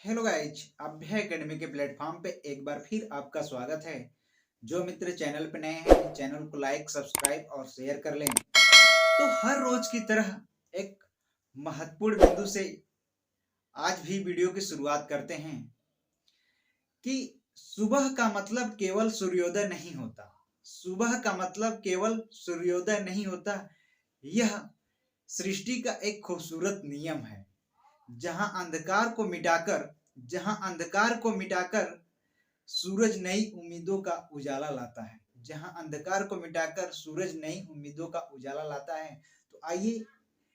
Hello guys, Abhay academy के platform पे एक बार फिर आपका स्वागत है। जो मित्र चैनल पे नए हैं, चैनल को लाइक, सब्सक्राइब और शेयर कर लें। तो हर रोज की तरह एक महत्वपूर्ण बिंदु से आज भी वीडियो की शुरुआत करते हैं कि सुबह का मतलब केवल सूर्योदय नहीं होता। सुबह का मतलब केवल सूर्योदय नहीं होता। यह सृष्टि का एक खूबसूरत नियम है। जहां अंधकार को मिटाकर जहां अंधकार को मिटाकर सूरज नई उम्मीदों का उजाला लाता है। जहां अंधकार को मिटाकर सूरज नई उम्मीदों का उजाला लाता है। तो आइए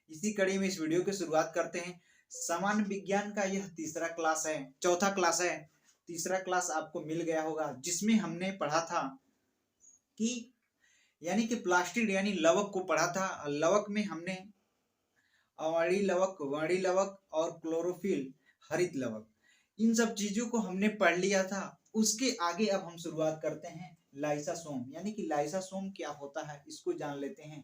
इसी कड़ी में इस वीडियो की शुरुआत करते हैं। सामान्य विज्ञान का यह तीसरा क्लास है, चौथा क्लास है। तीसरा क्लास आपको मिल गया होगा, जिसमें हमने पढ़ा था कि यानी कि प्लास्टिड यानी लवक को पढ़ा था। लवक में हमने अवाणी लवक, वाणी लवक और क्लोरोफिल, हरित लवक, इन सब चीजों को हमने पढ़ लिया था। उसके आगे अब हम शुरुआत करते हैं लाइसासोम, यानी कि लाइसासोम क्या होता है इसको जान लेते हैं।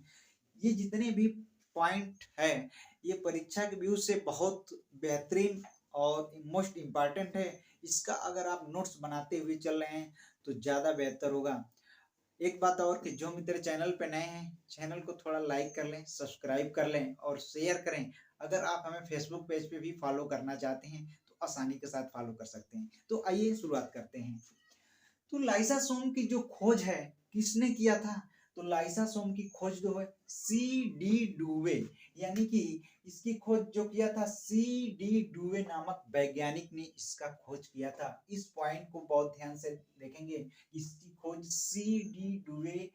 ये जितने भी पॉइंट है ये परीक्षा के व्यू से बहुत बेहतरीन और मोस्ट इम्पॉर्टेंट है। इसका अगर आप नोट्स बनाते हुए चल रहे हैं तो ज़्यादा बेहतर होगा। एक बात और कि जो मित्र चैनल पे नए हैं, चैनल को थोड़ा लाइक कर लें, सब्सक्राइब कर लें और शेयर करें। अगर आप हमें फेसबुक पेज पे भी फॉलो करना चाहते हैं तो आसानी के साथ फॉलो कर सकते हैं। तो आइए शुरुआत करते हैं। तो लाइसासोम की जो खोज है किसने किया था? तो लाइसासोम की खोज जो है सी डी डुवे, यानी कि इसकी खोज जो किया था सी डी डुवे नामक वैज्ञानिक ने इसका खोज किया था। इस पॉइंट को बहुत ध्यान से देखेंगे। इसकी खोज सी डी डुवे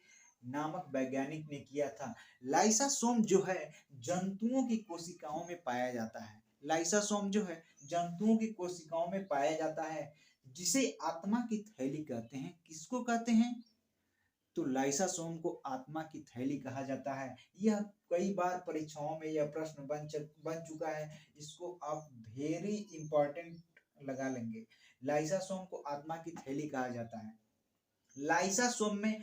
नामक वैज्ञानिक ने किया था। लाइसासोम जो है जंतुओं की कोशिकाओं में पाया जाता है। लाइसासोम जो है जंतुओं की कोशिकाओं में पाया जाता है, जिसे आत्मा की थैली कहते हैं। किसको कहते हैं? तो लाइसासोम को आत्मा की थैली कहा जाता है। यह कई बार परीक्षाओं में यह प्रश्न बन चुका है। इसको आप वेरी इंपॉर्टेंट लगा लेंगे। लाइसासोम को आत्मा की थैली कहा जाता है। लाइसासोम में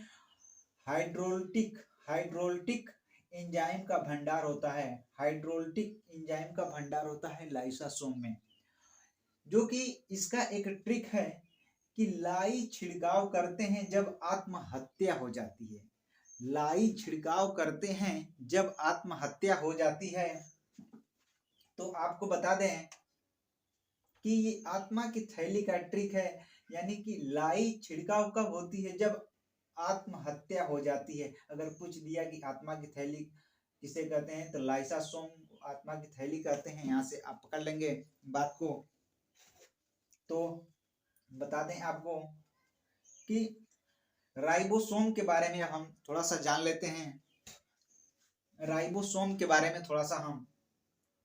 हाइड्रोलिटिक हाइड्रोलिटिक एंजाइम का भंडार होता है। हाइड्रोलिटिक एंजाइम का भंडार होता है लाइसासोम में, जो कि इसका एक ट्रिक है कि लाई छिड़काव करते हैं जब आत्महत्या हो जाती है। लाई छिड़काव करते हैं जब आत्महत्या हो जाती है। तो आपको बता दें कि ये आत्मा की थैली का ट्रिक है, यानी कि लाई छिड़काव कब होती है? जब आत्महत्या हो जाती है। अगर पूछ दिया कि आत्मा की थैली किसे कहते हैं तो लाइसासोम आत्मा की थैली कहते हैं। यहाँ से आप पकड़ लेंगे बात को। तो बता दें आपको कि राइबोसोम के बारे में हम थोड़ा सा जान लेते हैं। राइबोसोम के बारे में थोड़ा सा हम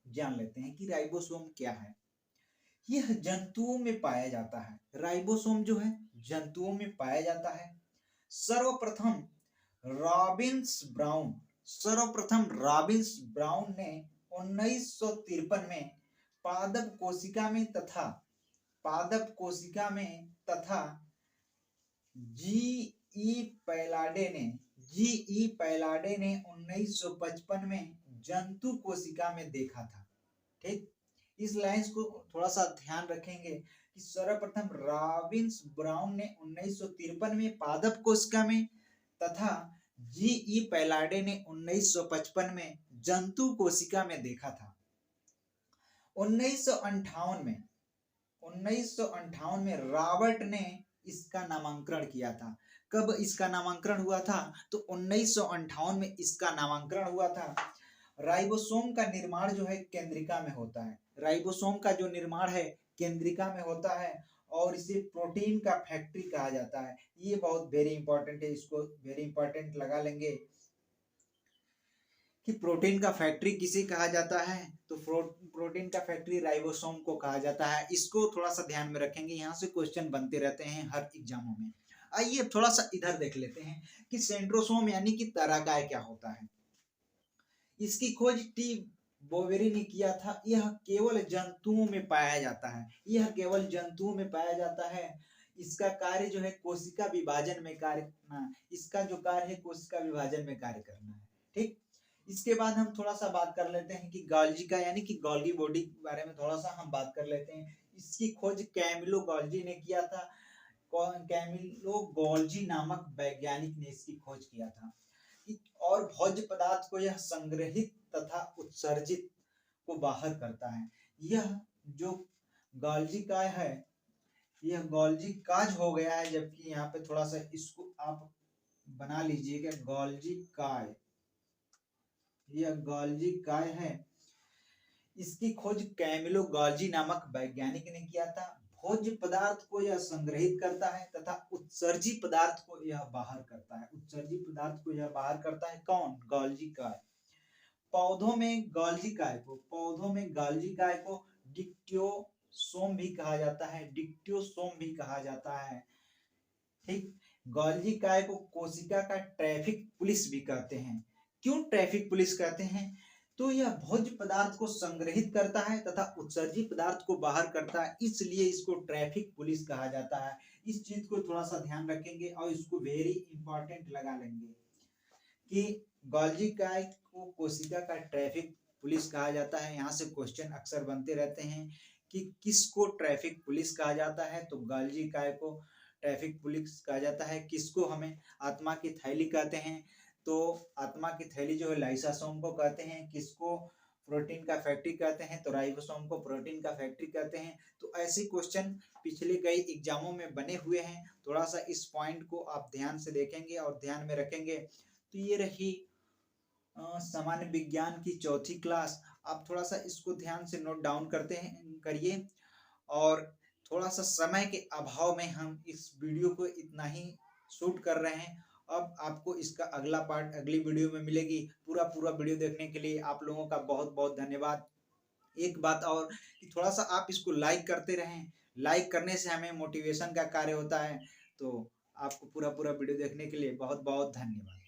जान लेते हैं कि राइबोसोम क्या है। यह जंतुओं में पाया जाता है। राइबोसोम जो है जंतुओं में पाया जाता है। सर्वप्रथम रॉबिन्स ब्राउन ने 1953 में पादप कोशिका में तथा जी ई पैलाडे ने 1955 में जंतु कोशिका में देखा था। ठीक, इस लाइंस को थोड़ा सा ध्यान रखेंगे कि सर्वप्रथम रॉबिन्स ब्राउन ने 1953 में पादप कोशिका में तथा जी ई पैलाडे ने 1955 में जंतु कोशिका में देखा था। 1958 में रॉबर्ट ने इसका नामांकन किया था। कब इसका नामांकन हुआ था? तो 1958 में इसका नामांकन हुआ था। राइबोसोम का निर्माण जो है केंद्रिका में होता है। राइबोसोम का जो निर्माण है केंद्रिका में होता है और इसे प्रोटीन का फैक्ट्री कहा जाता है। ये बहुत वेरी इंपॉर्टेंट है, इसको वेरी इंपॉर्टेंट लगा लेंगे कि प्रोटीन का फैक्ट्री किसे कहा जाता है। तो प्रोटीन का फैक्ट्री राइबोसोम को कहा जाता है। इसको थोड़ा सा ध्यान में रखेंगे, यहाँ से क्वेश्चन बनते रहते हैं हर एग्जामों में। आइए थोड़ा सा इधर देख लेते हैं कि सेंट्रोसोम यानी कि तराकाय क्या होता है। इसकी खोज टी बोवेरी ने किया था। यह केवल जंतुओं में पाया जाता है। इसका कार्य जो है कोशिका विभाजन में कार्य करना। इसका जो कार्य है कोशिका विभाजन में कार्य करना है। ठीक, इसके बाद हम थोड़ा सा बात कर लेते हैं कि गोल्जी का यानी कि गोल्गी बॉडी के बारे में थोड़ा सा हम बात कर लेते हैं। इसकी खोज कैमिलो गोल्जी ने किया था। कैमिलो गोल्जी नामक वैज्ञानिक ने इसकी खोज किया था। और भोज्य पदार्थ को यह संग्रहित तथा उत्सर्जित को बाहर करता है। यह जो गोल्जी काय है, यह गोल्जी काज हो गया है, जबकि यहाँ पे थोड़ा सा इसको आप बना लीजिएगा गोल्जी काय। यह गोल्जी काय है, इसकी खोज कैमिलो गोल्जी नामक वैज्ञानिक ने किया था। भोज्य पदार्थ को यह संग्रहित करता है तथा उत्सर्जी पदार्थ को यह बाहर करता है। उत्सर्जी पदार्थ को यह बाहर करता है कौन? गोल्जी काय। पौधों में गोल्जी काय को डिक्टियोसोम भी कहा जाता है। डिक्टियोसोम भी कहा जाता है। ठीक, गोल्जी काय को कोशिका का ट्रैफिक पुलिस भी कहते हैं। क्यों ट्रैफिक पुलिस कहते हैं? तो यह भोज्य पदार्थ को संग्रहित करता है तथा उत्सर्जी पदार्थ को बाहर करता है, इसलिए इसको ट्रैफिक पुलिस कहा जाता है। इस चीज को थोड़ा सा ध्यान रखेंगे और इसको वेरी इंपॉर्टेंट लगा लेंगे कि गोल्जी काय को कोशिका का ट्रैफिक पुलिस कहा जाता है। यहाँ से क्वेश्चन अक्सर बनते रहते हैं कि किसको ट्रैफिक पुलिस कहा जाता है, तो गोल्जी काय को ट्रैफिक पुलिस कहा जाता है। किसको हमें आत्मा की थैली कहते हैं, तो आत्मा की थैली जो है लाइसोसोम को कहते हैं। किसको प्रोटीन का फैक्ट्री कहते हैं, तो राइबोसोम को प्रोटीन का फैक्ट्री कहते हैं। तो ऐसे क्वेश्चन पिछले कई एग्जामों में बने हुए हैं। थोड़ा सा इस पॉइंट को आप ध्यान से देखेंगे और ध्यान में रखेंगे। तो ये रही सामान्य विज्ञान की चौथी क्लास। आप थोड़ा सा इसको ध्यान से नोट डाउन करिए। और थोड़ा सा समय के अभाव में हम इस वीडियो को इतना ही शूट कर रहे हैं। अब आपको इसका अगला पार्ट अगली वीडियो में मिलेगी। पूरा वीडियो देखने के लिए आप लोगों का बहुत बहुत धन्यवाद। एक बात और कि थोड़ा सा आप इसको लाइक करते रहें। लाइक करने से हमें मोटिवेशन का कार्य होता है। तो आपको पूरा वीडियो देखने के लिए बहुत बहुत धन्यवाद।